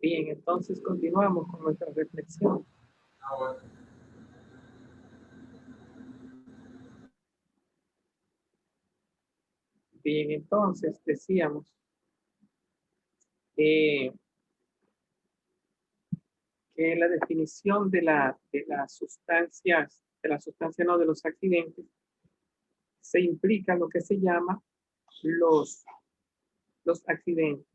Bien, entonces continuamos con nuestra reflexión. Bien, entonces decíamos que la definición de las sustancias, no, de los accidentes, se implica lo que se llama los accidentes.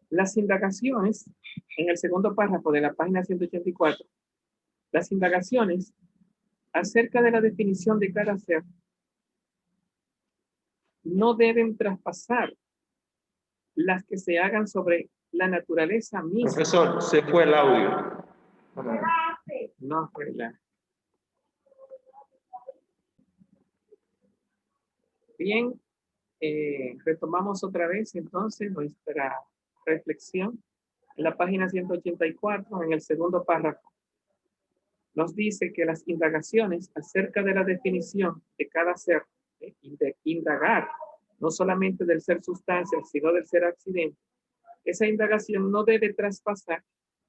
Las indagaciones, en el segundo párrafo de la página 184, las indagaciones acerca de la definición de cada ser no deben traspasar las que se hagan sobre la naturaleza misma. Profesor, se fue el audio. No fue la... Bien, retomamos otra vez entonces nuestra reflexión. En la página 184, en el segundo párrafo, nos dice que las indagaciones acerca de la definición de cada ser, de indagar, no solamente del ser sustancia, sino del ser accidente, esa indagación no debe traspasar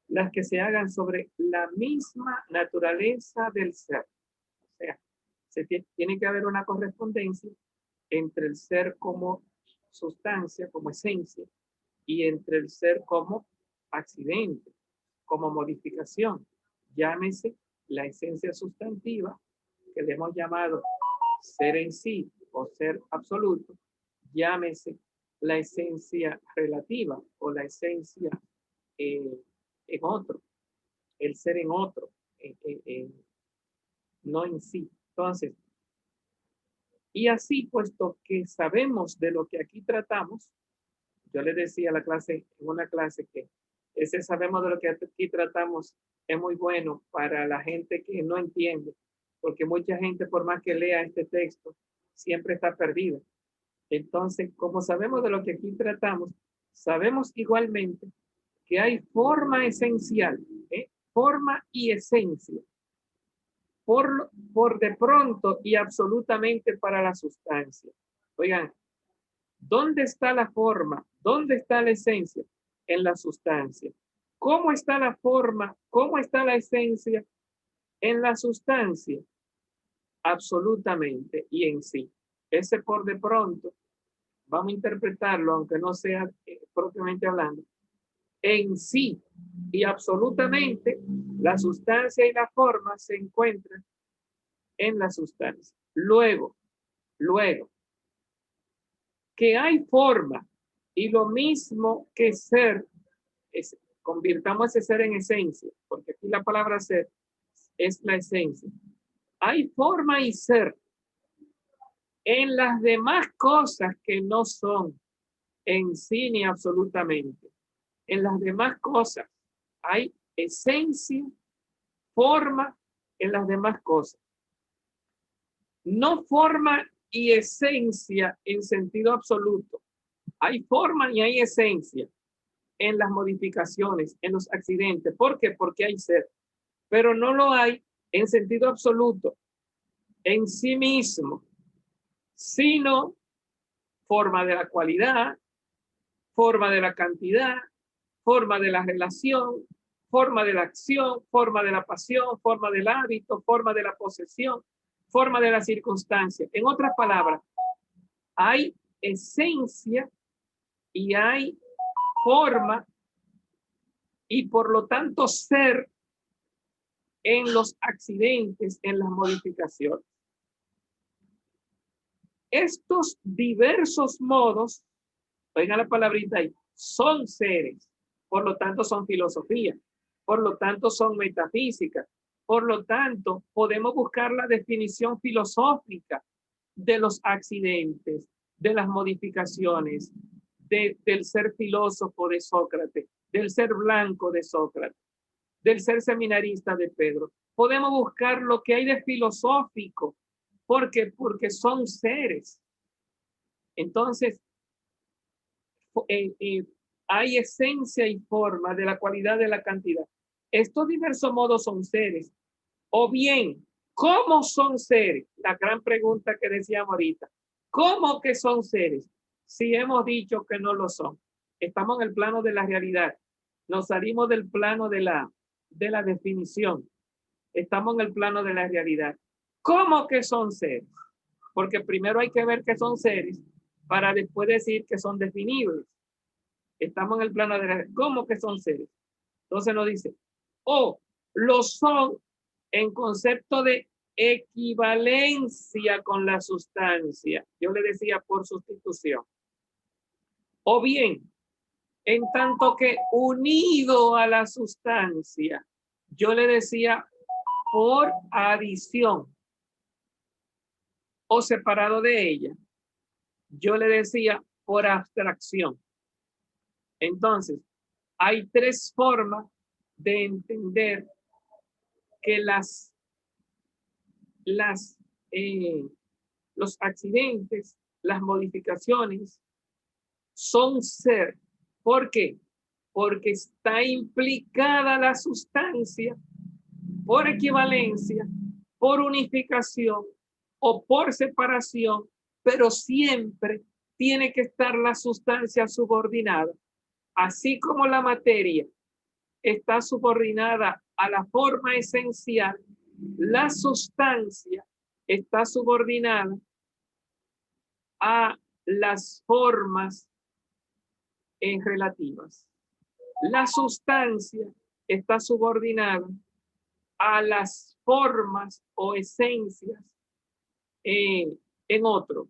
las que se hagan sobre la misma naturaleza del ser. O sea, tiene que haber una correspondencia entre el ser como sustancia, como esencia, y entre el ser como accidente, como modificación. Llámese la esencia sustantiva, que le hemos llamado ser en sí o ser absoluto, llámese la esencia relativa o la esencia en otro, el ser en otro, no en sí. Entonces, y así, puesto que sabemos de lo que aquí tratamos, yo le decía a la clase, en una clase, que ese sabemos de lo que aquí tratamos es muy bueno para la gente que no entiende, porque mucha gente, por más que lea este texto, siempre está perdida. Entonces, como sabemos de lo que aquí tratamos, sabemos igualmente que hay forma esencial, forma y esencia, por de pronto y absolutamente para la sustancia. Oigan, ¿dónde está la forma? ¿Dónde está la esencia? En la sustancia. ¿Cómo está la forma? ¿Cómo está la esencia? En la sustancia. Absolutamente y en sí. Ese por de pronto, vamos a interpretarlo, aunque no sea propiamente hablando, en sí y absolutamente, la sustancia y la forma se encuentran en la sustancia. Luego, que hay forma y lo mismo que ser, convirtamos ese ser en esencia, porque aquí la palabra ser es la esencia. Hay forma y ser en las demás cosas que no son en sí ni absolutamente. En las demás cosas hay esencia, forma en las demás cosas. No forma y esencia en sentido absoluto. Hay forma y hay esencia en las modificaciones, en los accidentes. ¿Por qué? Porque hay ser. Pero no lo hay en sentido absoluto, en sí mismo, sino forma de la cualidad, forma de la cantidad, forma de la relación, forma de la acción, forma de la pasión, forma del hábito, forma de la posesión, forma de la circunstancia. En otras palabras, hay esencia y hay forma y por lo tanto ser en los accidentes, en las modificaciones. Estos diversos modos, oigan la palabrita ahí, son seres, por lo tanto son filosofía, por lo tanto son metafísica, por lo tanto podemos buscar la definición filosófica de los accidentes, de las modificaciones, del ser filósofo de Sócrates, del ser blanco de Sócrates, del ser seminarista de Pedro. Podemos buscar lo que hay de filosófico, porque son seres. Entonces, hay esencia y forma de la cualidad de la cantidad. Estos diversos modos son seres. O bien, ¿cómo son seres? La gran pregunta que decíamos ahorita. ¿Cómo que son seres? si hemos dicho que no lo son? Estamos en el plano de la realidad. Nos salimos del plano de la definición. Estamos en el plano de la realidad. ¿Cómo que son seres? Porque primero hay que ver que son seres para después decir que son definibles. Estamos en el plano de la... ¿Cómo que son seres? Entonces nos dice, o lo son en concepto de equivalencia con la sustancia. Yo le decía por sustitución. O bien, en tanto que unido a la sustancia, yo le decía por adición. O separado de ella, yo le decía por abstracción. Entonces, hay tres formas de entender que los accidentes, las modificaciones son ser. ¿Por qué? Porque está implicada la sustancia por equivalencia, por unificación o por separación, pero siempre tiene que estar la sustancia subordinada. Así como la materia está subordinada a la forma esencial, la sustancia está subordinada a las formas relativas. La sustancia está subordinada a las formas o esencias en otro,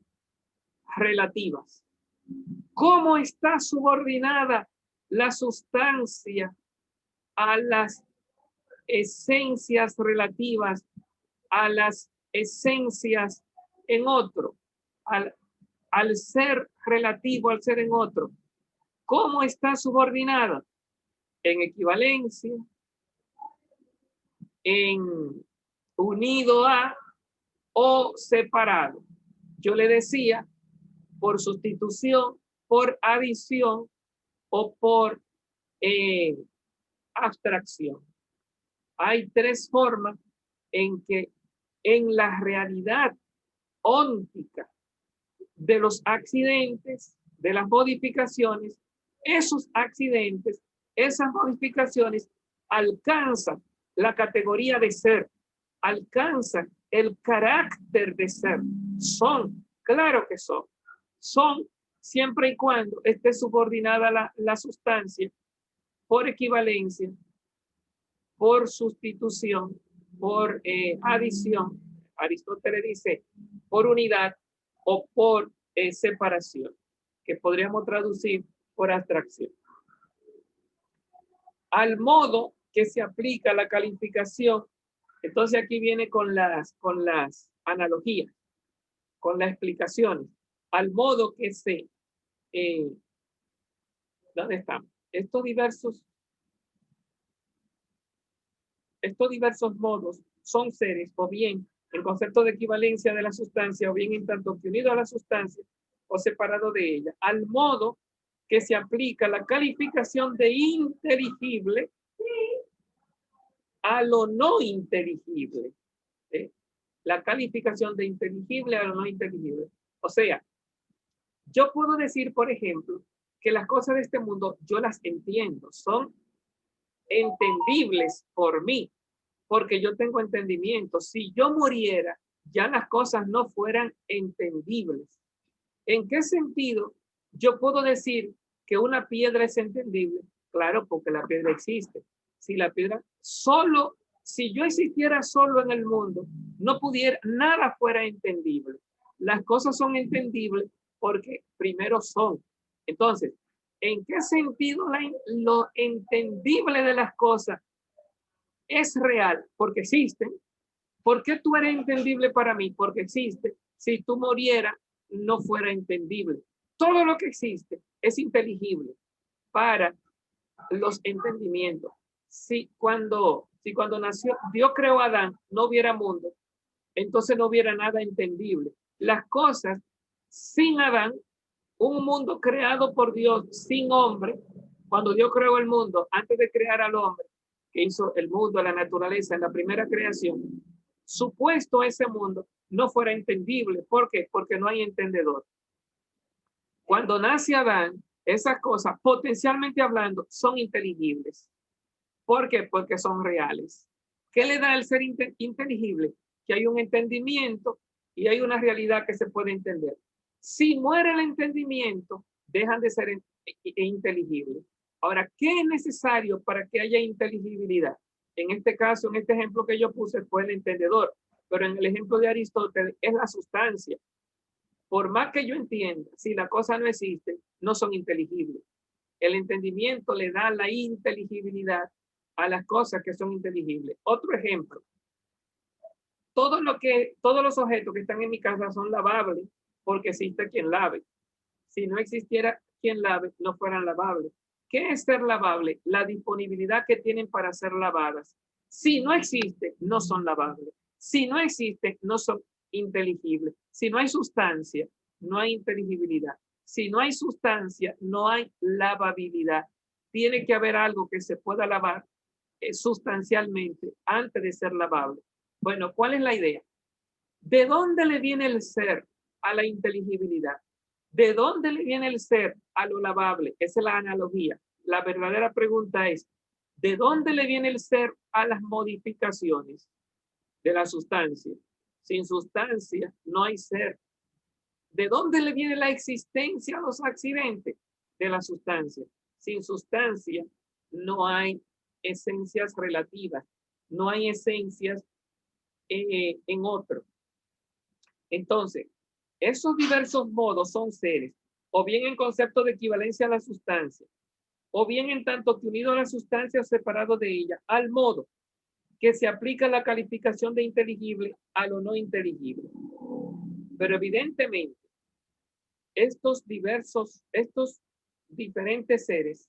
relativas. ¿Cómo está subordinada la sustancia a las esencias relativas, a las esencias en otro, al ser relativo, al ser en otro? ¿Cómo está subordinada? En equivalencia, en unido a o separado. Yo le decía por sustitución, por adición o por abstracción. Hay tres formas en que en la realidad óntica de los accidentes, de las modificaciones, esos accidentes, esas modificaciones alcanzan la categoría de ser, alcanzan el carácter de ser. Son, claro que son siempre y cuando esté subordinada la sustancia por equivalencia, por sustitución, por adición. Aristóteles dice por unidad o por separación, que podríamos traducir por abstracción. Al modo que se aplica la calificación, entonces aquí viene con las analogías, con las explicaciones, al modo que se... ¿dónde estamos? Estos diversos modos son seres, o bien el concepto de equivalencia de la sustancia, o bien en tanto que unido a la sustancia o separado de ella, al modo que se aplica la calificación de inteligible a lo no inteligible. La calificación de inteligible a lo no inteligible. O sea, yo puedo decir, por ejemplo, que las cosas de este mundo yo las entiendo, son entendibles por mí, porque yo tengo entendimiento. Si yo muriera, ya las cosas no fueran entendibles. ¿En qué sentido yo puedo decir que una piedra es entendible? Claro, porque la piedra existe. Si la piedra si yo existiera solo en el mundo, no pudiera, nada fuera entendible. Las cosas son entendibles porque primero son. Entonces, ¿en qué sentido lo entendible de las cosas es real? Porque existen. ¿Por qué tú eres entendible para mí? Porque existe. Si tú murieras, no fuera entendible. Todo lo que existe es inteligible para los entendimientos. Si cuando nació, Dios creó a Adán, no hubiera mundo, entonces no hubiera nada entendible. Las cosas sin Adán, un mundo creado por Dios sin hombre, cuando Dios creó el mundo, antes de crear al hombre, que hizo el mundo, la naturaleza, en la primera creación, supuesto ese mundo no fuera entendible. ¿Por qué? Porque no hay entendedor. Cuando nace Adán, esas cosas, potencialmente hablando, son inteligibles. ¿Por qué? Porque son reales. ¿Qué le da el ser inteligible? Que hay un entendimiento y hay una realidad que se puede entender. Si muere el entendimiento, dejan de ser inteligibles. Ahora, ¿qué es necesario para que haya inteligibilidad? En este caso, en este ejemplo que yo puse, fue el entendedor, pero en el ejemplo de Aristóteles es la sustancia. Por más que yo entienda, si la cosa no existe, no son inteligibles. El entendimiento le da la inteligibilidad a las cosas que son inteligibles. Otro ejemplo. Todos los objetos que están en mi casa son lavables porque existe quien lave. Si no existiera quien lave, no fueran lavables. ¿Qué es ser lavable? La disponibilidad que tienen para ser lavadas. Si no existe, no son lavables. Si no existe, no son inteligibles. Si no hay sustancia, no hay inteligibilidad. Si no hay sustancia, no hay lavabilidad. Tiene que haber algo que se pueda lavar sustancialmente antes de ser lavable. Bueno, ¿cuál es la idea? ¿De dónde le viene el ser a la inteligibilidad? ¿De dónde le viene el ser a lo lavable? Esa es la analogía. La verdadera pregunta es, ¿de dónde le viene el ser a las modificaciones de la sustancia? Sin sustancia no hay ser. ¿De dónde le viene la existencia a los accidentes? De la sustancia. Sin sustancia no hay esencias relativas, no hay esencias en otro. Entonces, esos diversos modos son seres, o bien en concepto de equivalencia a la sustancia, o bien en tanto que unido a la sustancia o separado de ella, al modo que se aplica la calificación de inteligible a lo no inteligible. Pero evidentemente, estos diferentes seres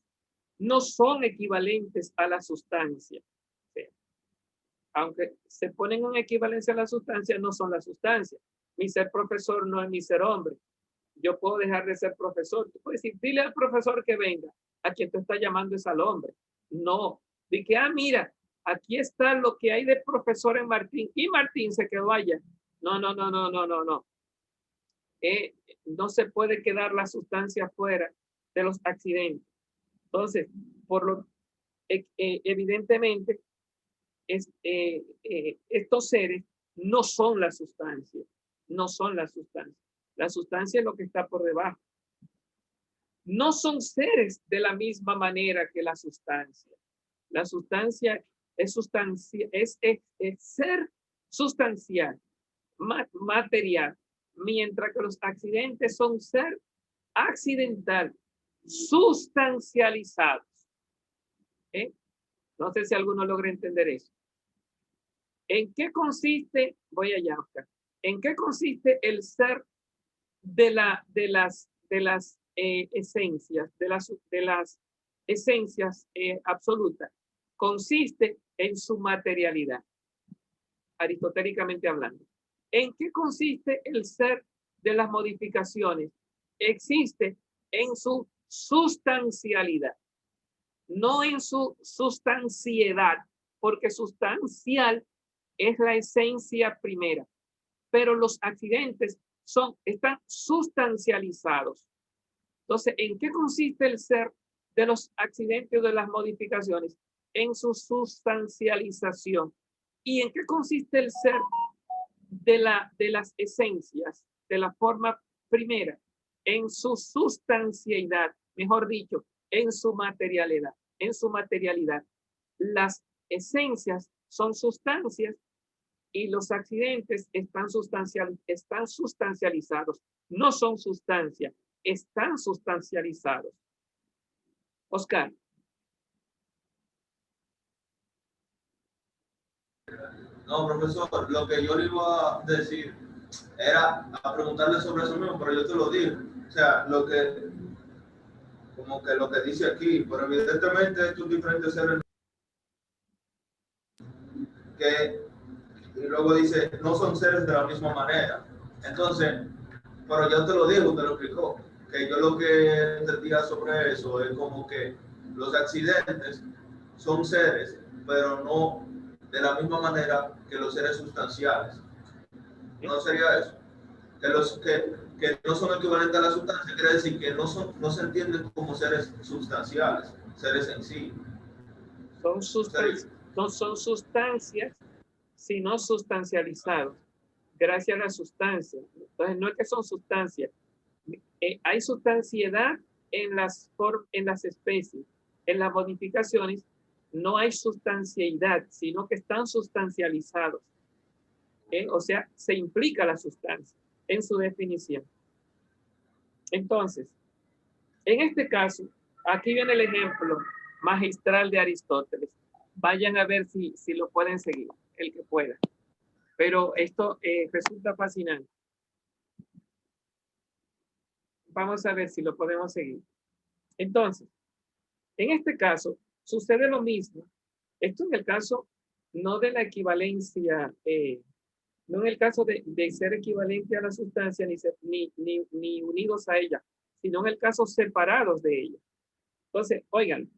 no son equivalentes a la sustancia. Aunque se ponen en equivalencia a la sustancia, no son la sustancia. Mi ser profesor no es mi ser hombre. Yo puedo dejar de ser profesor. Tú puedes decir, dile al profesor que venga. A quien tú estás llamando es al hombre. No. De que, mira, aquí está lo que hay de profesor en Martín. Y Martín se quedó allá. No. No se puede quedar la sustancia fuera de los accidentes. Entonces, evidentemente, estos seres no son la sustancia. No son la sustancia. La sustancia es lo que está por debajo. No son seres de la misma manera que la sustancia. La sustancia es ser sustancial, material, mientras que los accidentes son ser accidental, sustancializados. No sé si alguno logra entender eso. ¿En qué consiste, voy allá, Oscar, en qué consiste el ser de las esencias, de las esencias absolutas? Consiste en su materialidad, aristotélicamente hablando. ¿En qué consiste el ser de las modificaciones? Existe en su sustancialidad, no en su sustanciedad, porque sustancial es la esencia primera, pero los accidentes están sustancializados. Entonces, ¿en qué consiste el ser de los accidentes o de las modificaciones? En su sustancialización. ¿Y en qué consiste el ser de las esencias, de la forma primera? En su sustancialidad, mejor dicho, en su materialidad. En su materialidad. Las esencias son sustancias y los accidentes están sustancializados. No son sustancia, están sustancializados. Oscar. No, profesor, lo que yo le iba a decir era a preguntarle sobre eso mismo, pero yo te lo digo. O sea, lo que dice aquí, pero evidentemente estos diferentes seres que y luego dice, no son seres de la misma manera. Entonces, pero yo te lo digo, te lo explicó, que yo lo que entendía sobre eso es como que los accidentes son seres, pero no de la misma manera que los seres sustanciales. ¿No sería eso? que no son equivalentes a la sustancia, quiere decir que no se entienden como seres sustanciales, seres en sí. No son sustancias, sino sustancializados, gracias a la sustancia. Entonces, no es que son sustancias. Hay sustanciedad en las especies. En las modificaciones no hay sustancialidad, sino que están sustancializados. O sea, se implica la sustancia en su definición. Entonces, en este caso, aquí viene el ejemplo magistral de Aristóteles. Vayan a ver si lo pueden seguir, el que pueda. Pero esto resulta fascinante. Vamos a ver si lo podemos seguir. Entonces, en este caso, sucede lo mismo. Esto en el caso no de la equivalencia, no en el caso de ser equivalente a la sustancia ni unidos a ella, sino en el caso separados de ella. Entonces, oigan,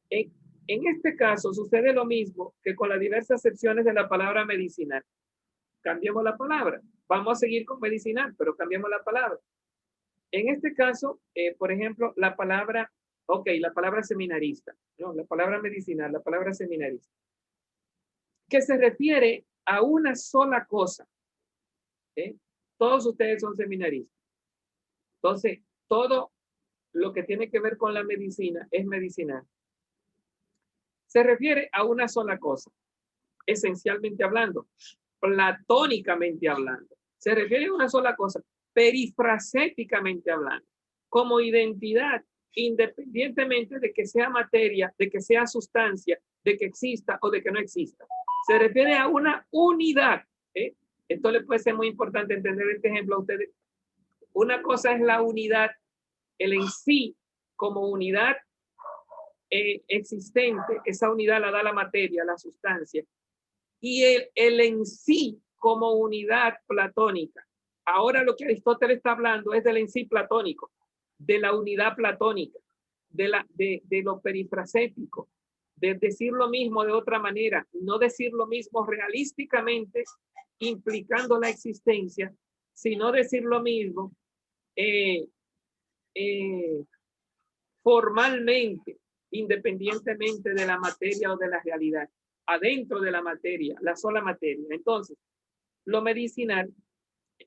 en este caso sucede lo mismo que con las diversas acepciones de la palabra medicinal. Cambiamos la palabra. Vamos a seguir con medicinal, pero cambiamos la palabra. En este caso, por ejemplo, la palabra seminarista, no, la palabra medicinal, la palabra seminarista, que se refiere a una sola cosa. Todos ustedes son seminaristas. Entonces, todo lo que tiene que ver con la medicina es medicinal. Se refiere a una sola cosa, esencialmente hablando, platónicamente hablando. Se refiere a una sola cosa, perifracéticamente hablando, como identidad, independientemente de que sea materia, de que sea sustancia, de que exista o de que no exista. Se refiere a una unidad. Esto le puede ser muy importante entender este ejemplo a ustedes. Una cosa es la unidad, el en sí como unidad existente, esa unidad la da la materia, la sustancia, y el en sí como unidad platónica. Ahora lo que Aristóteles está hablando es del en sí platónico, de la unidad platónica, de lo perifracético, de decir lo mismo de otra manera, no decir lo mismo realísticamente, implicando la existencia, sino decir lo mismo formalmente, independientemente de la materia o de la realidad, adentro de la materia, la sola materia. Entonces, lo medicinal,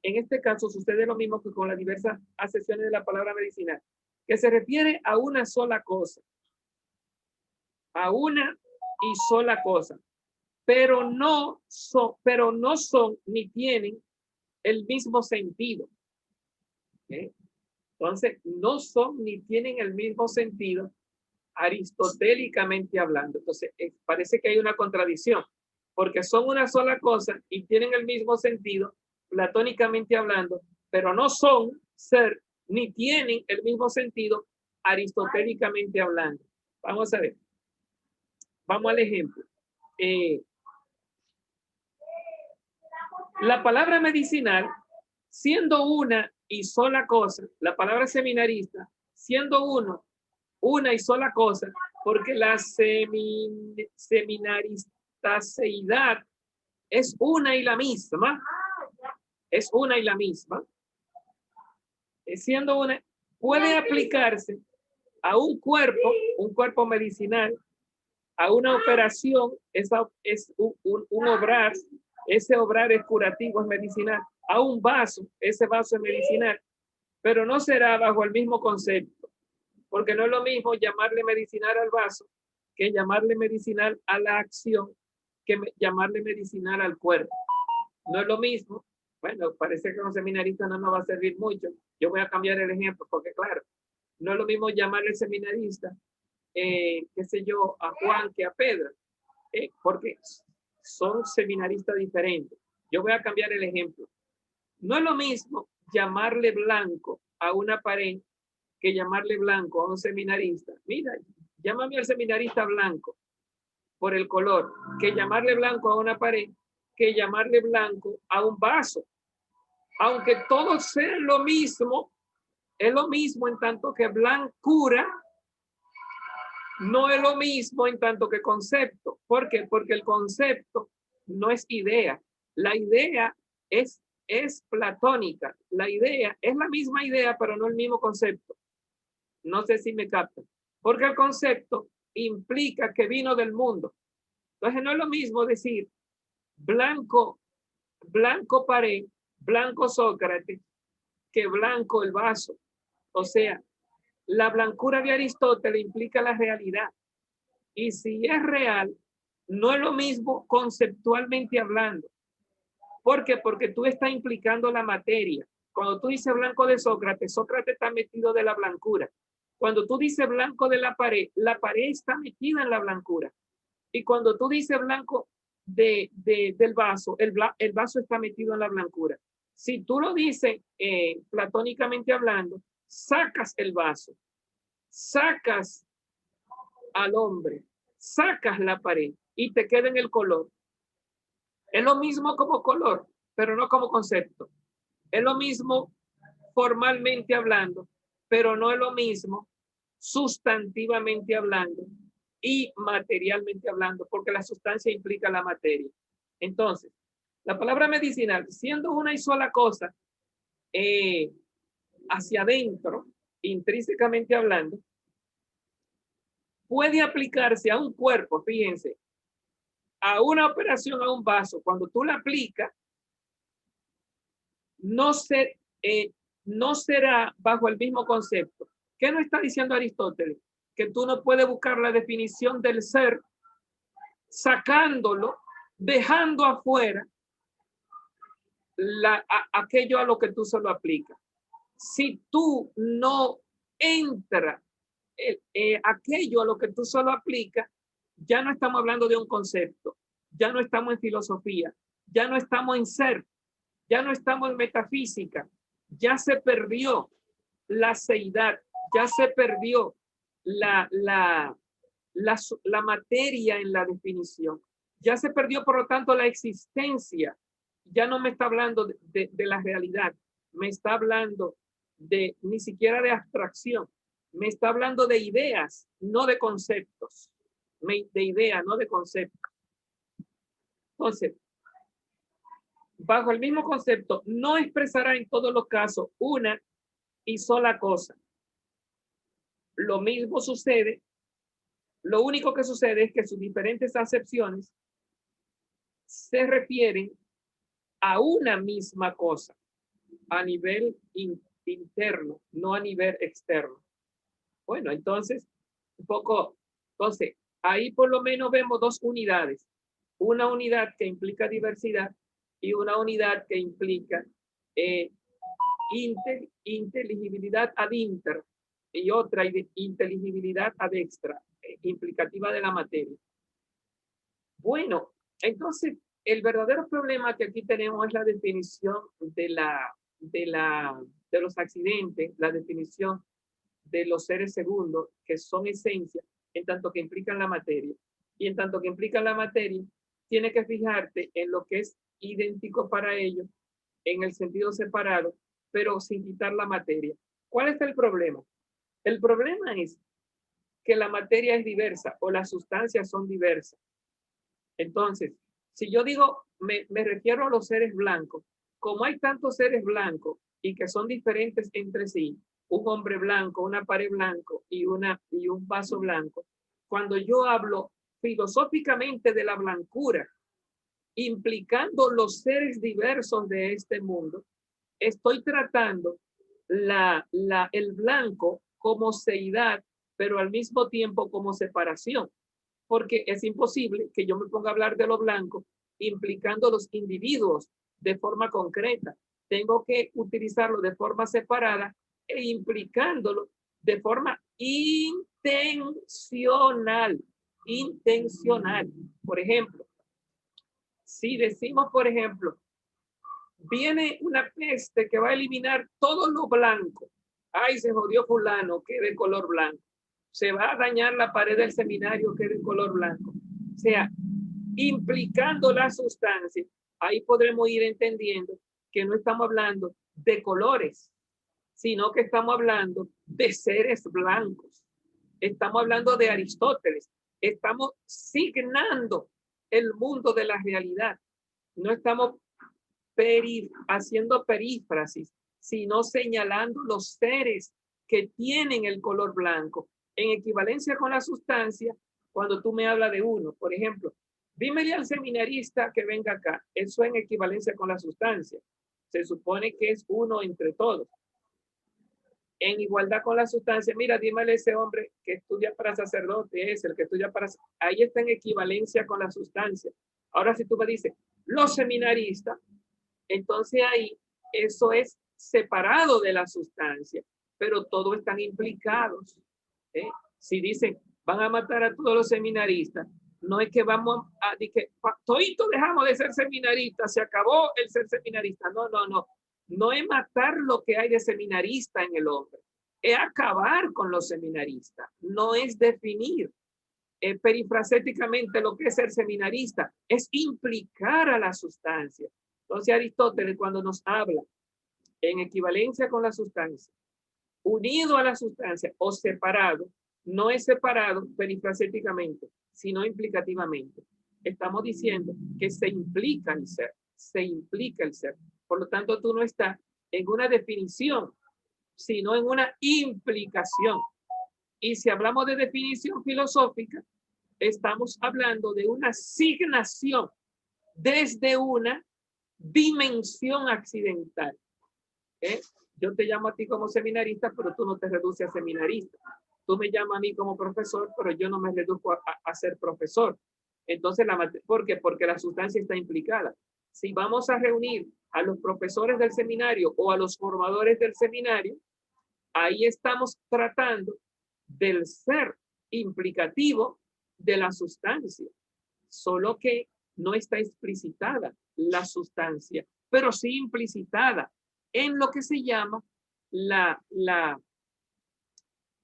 en este caso sucede lo mismo que con las diversas acepciones de la palabra medicinal, que se refiere a una sola cosa, a una y sola cosa, pero no son ni tienen el mismo sentido. Entonces, no son ni tienen el mismo sentido aristotélicamente hablando. Entonces, parece que hay una contradicción, porque son una sola cosa y tienen el mismo sentido platónicamente hablando, pero no son ser ni tienen el mismo sentido aristotélicamente hablando. Vamos a ver. Vamos al ejemplo. La palabra medicinal, siendo una y sola cosa, la palabra seminarista, siendo una y sola cosa, porque la seminaristaseidad es una y la misma, es una y la misma, siendo una, puede aplicarse a un cuerpo medicinal, a una operación, es un obrar, ese obrar es curativo, es medicinal, a un vaso, ese vaso es medicinal, pero no será bajo el mismo concepto, porque no es lo mismo llamarle medicinal al vaso que llamarle medicinal a la acción, que llamarle medicinal al cuerpo. No es lo mismo. Bueno, parece que a los seminaristas no nos va a servir mucho. Yo voy a cambiar el ejemplo, porque claro, no es lo mismo llamarle seminarista, qué sé yo, a Juan que a Pedro, porque son seminaristas diferentes. Yo voy a cambiar el ejemplo. No es lo mismo llamarle blanco a una pared que llamarle blanco a un seminarista. Mira, llámame al seminarista blanco por el color, que llamarle blanco a una pared, que llamarle blanco a un vaso. Aunque todos sean lo mismo, es lo mismo en tanto que blancura no es lo mismo en tanto que concepto. ¿Por qué? Porque el concepto no es idea. La idea es es platónica. La idea es la misma idea, pero no el mismo concepto. No sé si me captan. Porque el concepto implica que vino del mundo. Entonces no es lo mismo decir blanco, blanco pared, blanco Sócrates, que blanco el vaso. O sea, la blancura de Aristóteles implica la realidad. Y si es real, no es lo mismo conceptualmente hablando. ¿Por qué? Porque tú estás implicando la materia. Cuando tú dices blanco de Sócrates, Sócrates está metido de la blancura. Cuando tú dices blanco de la pared está metida en la blancura. Y cuando tú dices blanco del vaso, el vaso está metido en la blancura. Si tú lo dices platónicamente hablando, sacas el vaso, sacas al hombre, sacas la pared y te queda en el color. Es lo mismo como color, pero no como concepto. Es lo mismo formalmente hablando, pero no es lo mismo sustantivamente hablando y materialmente hablando, porque la sustancia implica la materia. Entonces, la palabra medicinal, siendo una y sola cosa, hacia adentro, intrínsecamente hablando, puede aplicarse a un cuerpo, fíjense, a una operación, a un vaso. Cuando tú la aplicas, no será bajo el mismo concepto. ¿Qué nos está diciendo Aristóteles? Que tú no puedes buscar la definición del ser sacándolo, dejando afuera aquello a lo que tú solo aplicas. Si tú no entras aquello a lo que tú solo aplicas, ya no estamos hablando de un concepto, ya no estamos en filosofía, ya no estamos en ser, ya no estamos en metafísica, ya se perdió la seidad, ya se perdió la materia en la definición, ya se perdió por lo tanto la existencia, ya no me está hablando de la realidad, me está hablando ni siquiera de abstracción, me está hablando de ideas, no de conceptos, de ideas, no de conceptos. Entonces, bajo el mismo concepto, no expresará en todos los casos una y sola cosa. Lo mismo sucede, lo único que sucede es que sus diferentes acepciones se refieren a una misma cosa, a nivel interno, no a nivel externo. Bueno, entonces, ahí por lo menos vemos dos unidades. Una unidad que implica diversidad y una unidad que implica inteligibilidad ad inter y otra inteligibilidad ad extra, implicativa de la materia. Bueno, entonces el verdadero problema que aquí tenemos es la definición de los accidentes, la definición de los seres segundos, que son esencia, en tanto que implican la materia. Y en tanto que implican la materia, tienes que fijarte en lo que es idéntico para ellos, en el sentido separado, pero sin quitar la materia. ¿Cuál es el problema? El problema es que la materia es diversa o las sustancias son diversas. Entonces, si yo digo, me refiero a los seres blancos, como hay tantos seres blancos y que son diferentes entre sí, un hombre blanco, una pared blanco y un vaso blanco, cuando yo hablo filosóficamente de la blancura, implicando los seres diversos de este mundo, estoy tratando el blanco como seidad, pero al mismo tiempo como separación, porque es imposible que yo me ponga a hablar de lo blanco implicando los individuos de forma concreta. Tengo que utilizarlo de forma separada e implicándolo de forma intencional. Por ejemplo, si decimos, por ejemplo, viene una peste que va a eliminar todo lo blanco. Ay, se jodió fulano, que es de color blanco. Se va a dañar la pared del seminario, que es de color blanco. O sea, implicando la sustancia, ahí podremos ir entendiendo que no estamos hablando de colores, sino que estamos hablando de seres blancos. Estamos hablando de Aristóteles. Estamos signando el mundo de la realidad. No estamos haciendo perífrasis, sino señalando los seres que tienen el color blanco. En equivalencia con la sustancia, cuando tú me hablas de uno, por ejemplo, dímele al seminarista que venga acá, eso en equivalencia con la sustancia. Se supone que es uno entre todos. En igualdad con la sustancia, mira, dímele a ese hombre que estudia para sacerdote, es el que estudia para... Ahí está en equivalencia con la sustancia. Ahora, si tú me dices, los seminaristas, entonces ahí eso es separado de la sustancia, pero todos están implicados. Si dicen, van a matar a todos los seminaristas, no es que vamos a decir que todito dejamos de ser seminaristas, se acabó el ser seminarista. No, no, no. No es matar lo que hay de seminarista en el hombre, es acabar con los seminaristas, no es definir perifraséticamente lo que es ser seminarista, es implicar a la sustancia. Entonces Aristóteles, cuando nos habla en equivalencia con la sustancia, unido a la sustancia o separado, no es separado perifraséticamente, sino implicativamente. Estamos diciendo que se implica el ser, se implica el ser. Por lo tanto, tú no estás en una definición, sino en una implicación. Y si hablamos de definición filosófica, estamos hablando de una asignación desde una dimensión accidental. Yo te llamo a ti como seminarista, pero tú no te reduces a seminarista. Tú me llamas a mí como profesor, pero yo no me reduzco a ser profesor. Entonces, ¿por qué? Porque la sustancia está implicada. Si vamos a reunir a los profesores del seminario o a los formadores del seminario, ahí estamos tratando del ser implicativo de la sustancia, solo que no está explicitada la sustancia, pero sí implicitada en lo que se llama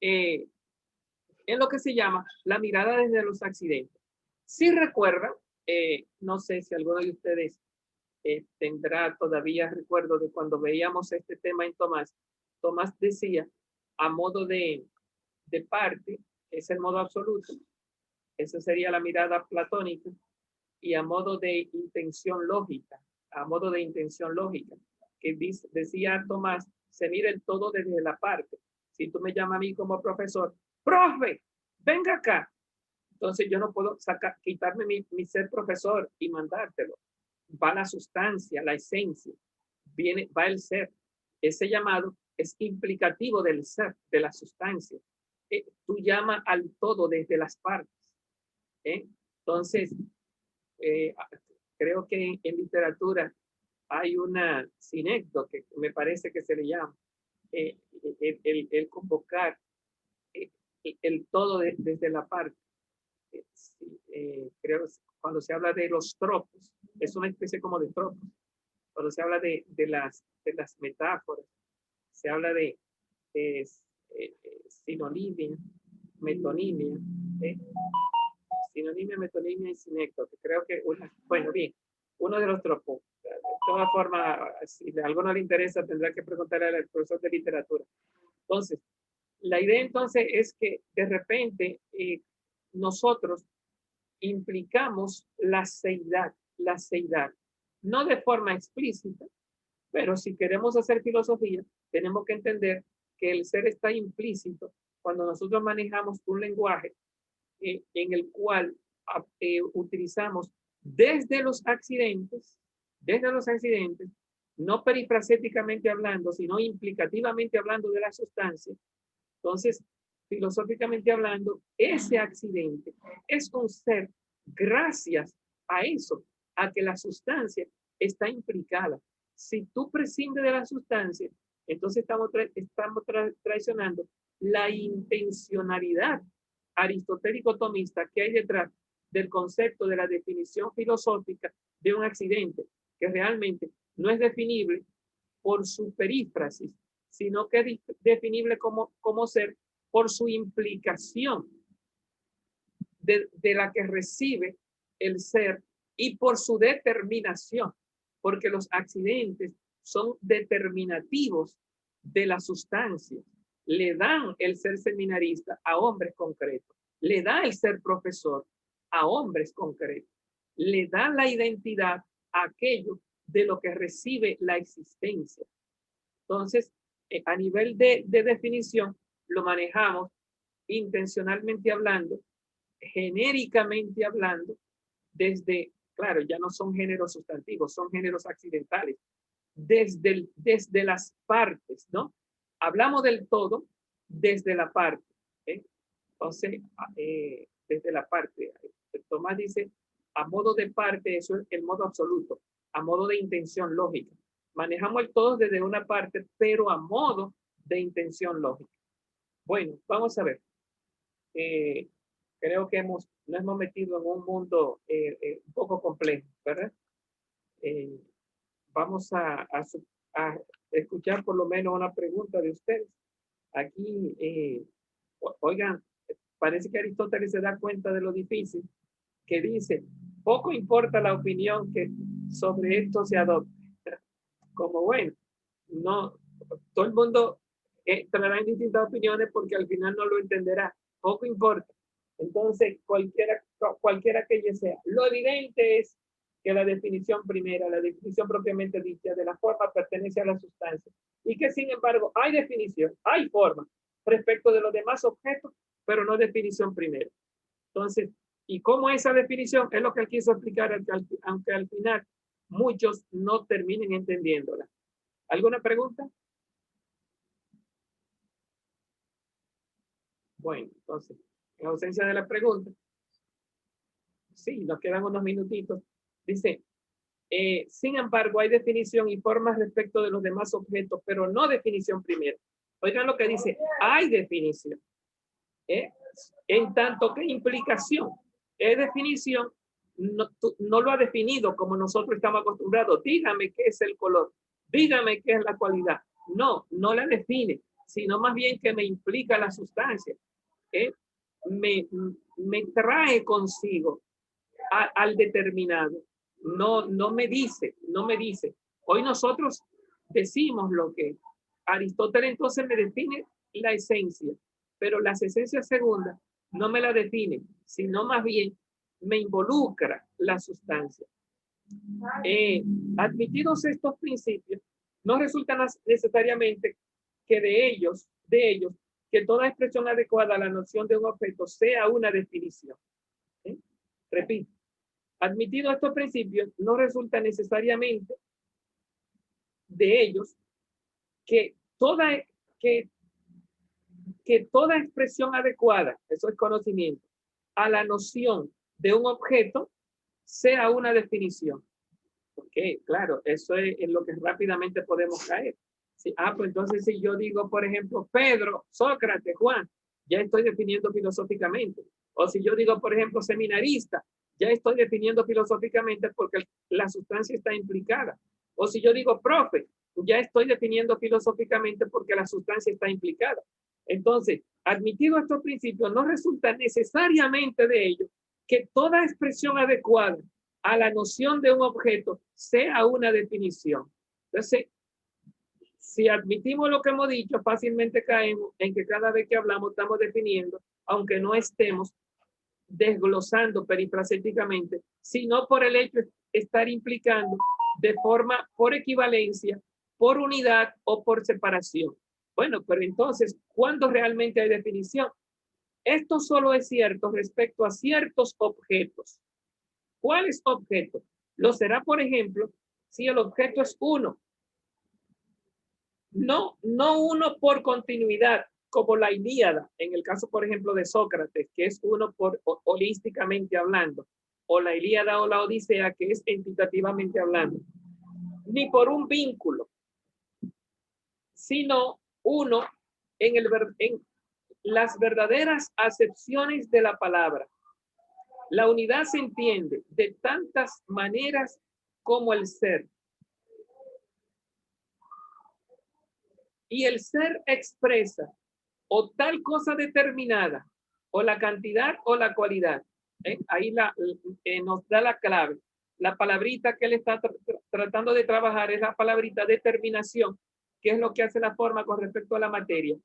en lo que se llama la mirada desde los accidentes. Si recuerdan, no sé si alguno de ustedes tendrá todavía recuerdo de cuando veíamos este tema en Tomás. Tomás decía, a modo de parte, es el modo absoluto, esa sería la mirada platónica, y a modo de intención lógica, que decía Tomás, se mira el todo desde la parte. Si tú me llamas a mí como profesor, profe, venga acá. Entonces yo no puedo quitarme mi ser profesor y mandártelo. Va la sustancia, la esencia, va el ser. Ese llamado es implicativo del ser, de la sustancia. Tú llamas al todo desde las partes. Entonces, creo que en literatura hay una sinécdota que me parece que se le llama el convocar el todo desde la parte. Creo cuando se habla de los tropos, es una especie como de tropos. Cuando se habla de las metáforas, se habla de sinonimia, metonimia, sinonimia, metonimia y sinécdota. Creo que, bueno, bien, uno de los tropos. De todas formas, si a alguno le interesa, tendrá que preguntarle al profesor de literatura. Entonces, la idea entonces es que de repente nosotros implicamos la seidad, no de forma explícita, pero si queremos hacer filosofía, tenemos que entender que el ser está implícito cuando nosotros manejamos un lenguaje en el cual utilizamos desde los accidentes, no perifraséticamente hablando, sino implicativamente hablando de la sustancia. Entonces, filosóficamente hablando, ese accidente es un ser gracias a eso, a que la sustancia está implicada. Si tú prescindes de la sustancia, entonces estamos traicionando la intencionalidad aristotélico-tomista que hay detrás del concepto de la definición filosófica de un accidente, que realmente no es definible por su perífrasis, sino que es definible como ser por su implicación de la que recibe el ser y por su determinación, porque los accidentes son determinativos de la sustancia. Le dan el ser seminarista a hombres concretos, le da el ser profesor a hombres concretos, le dan la identidad a aquello de lo que recibe la existencia. Entonces, a nivel de definición, lo manejamos intencionalmente hablando, genéricamente hablando, desde, claro, ya no son géneros sustantivos, son géneros accidentales, desde las partes, ¿no? Hablamos del todo desde la parte. Entonces, desde la parte, Tomás dice, a modo de parte, eso es el modo absoluto, a modo de intención lógica. Manejamos el todo desde una parte, pero a modo de intención lógica. Bueno, vamos a ver. Creo que nos hemos metido en un mundo un poco complejo, ¿verdad? Vamos a escuchar por lo menos una pregunta de ustedes. Aquí, oigan, parece que Aristóteles se da cuenta de lo difícil, que dice, poco importa la opinión que sobre esto se adopte. Como bueno, no, todo el mundo traerá distintas opiniones porque al final no lo entenderá. Poco importa. Entonces, cualquiera que ella sea. Lo evidente es que la definición primera, la definición propiamente dicha de la forma pertenece a la sustancia y que sin embargo hay definición, hay forma respecto de los demás objetos, pero no definición primera. Entonces, y cómo esa definición es lo que él quiso explicar, aunque al final muchos no terminen entendiéndola. ¿Alguna pregunta? Bueno, entonces, en ausencia de la pregunta, sí, nos quedan unos minutitos. Dice, sin embargo, hay definición y formas respecto de los demás objetos, pero no definición primera. Oigan lo que dice, hay definición. En tanto que implicación, es definición, no lo ha definido como nosotros estamos acostumbrados. Dígame qué es el color, dígame qué es la cualidad. No la define, sino más bien que me implica la sustancia. Me trae consigo al determinado. No me dice. Hoy nosotros decimos lo que Aristóteles entonces me define la esencia, pero las esencias segundas no me la define, sino más bien me involucra la sustancia. Admitidos estos principios, no resulta necesariamente que de ellos, que toda expresión adecuada a la noción de un objeto sea una definición. Repito, admitidos estos principios, no resulta necesariamente de ellos que toda expresión adecuada, eso es conocimiento, a la noción de un objeto sea una definición. Porque, claro, eso es en lo que rápidamente podemos caer. Sí, pues entonces si yo digo, por ejemplo, Pedro, Sócrates, Juan, ya estoy definiendo filosóficamente. O si yo digo, por ejemplo, seminarista, ya estoy definiendo filosóficamente porque la sustancia está implicada. O si yo digo profe, ya estoy definiendo filosóficamente porque la sustancia está implicada. Entonces, admitido estos principios, no resulta necesariamente de ello que toda expresión adecuada a la noción de un objeto sea una definición. Entonces, si admitimos lo que hemos dicho, fácilmente caemos en que cada vez que hablamos estamos definiendo, aunque no estemos desglosando perifraséticamente, sino por el hecho de estar implicando de forma por equivalencia, por unidad o por separación. Bueno, pero entonces, ¿cuándo realmente hay definición? Esto solo es cierto respecto a ciertos objetos. ¿Cuáles objetos? Lo será, por ejemplo, si el objeto es uno. No uno por continuidad, como la Ilíada, en el caso, por ejemplo, de Sócrates, que es uno por holísticamente hablando, o la Ilíada o la Odisea, que es entitativamente hablando, ni por un vínculo, sino uno en las verdaderas acepciones de la palabra. La unidad se entiende de tantas maneras como el ser. Y el ser expresa o tal cosa determinada, o la cantidad o la cualidad. Ahí nos da la clave. La palabrita que él está tratando de trabajar es la palabrita determinación, que es lo que hace la forma con respecto a la materia.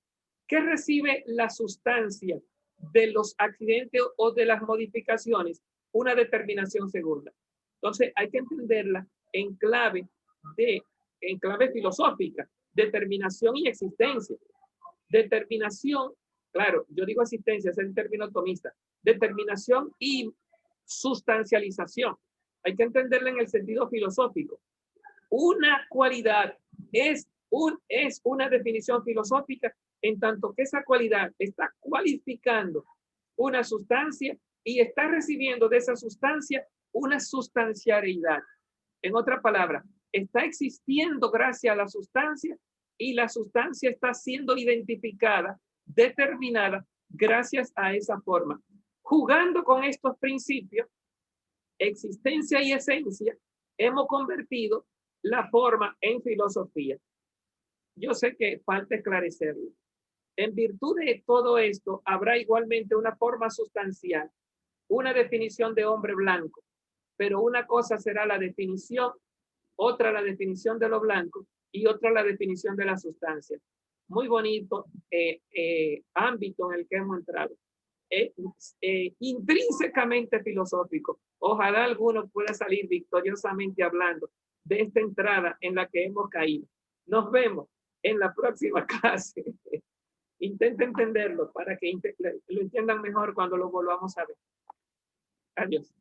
¿Qué recibe la sustancia de los accidentes o de las modificaciones? Una determinación segunda. Entonces hay que entenderla en clave filosófica, determinación y existencia. Determinación, claro, yo digo existencia, es el término tomista, determinación y sustancialización. Hay que entenderla en el sentido filosófico. Una cualidad es una definición filosófica en tanto que esa cualidad está cualificando una sustancia y está recibiendo de esa sustancia una sustancialidad. En otra palabra, está existiendo gracias a la sustancia y la sustancia está siendo identificada, determinada gracias a esa forma. Jugando con estos principios, existencia y esencia, hemos convertido la forma en filosofía. Yo sé que falta esclarecerlo. En virtud de todo esto, habrá igualmente una forma sustancial, una definición de hombre blanco, pero una cosa será la definición, otra la definición de lo blanco y otra la definición de la sustancia. Muy bonito ámbito en el que hemos entrado. Intrínsecamente filosófico. Ojalá alguno pueda salir victoriosamente hablando de esta entrada en la que hemos caído. Nos vemos en la próxima clase. Intenta entenderlo para que lo entiendan mejor cuando lo volvamos a ver. Adiós.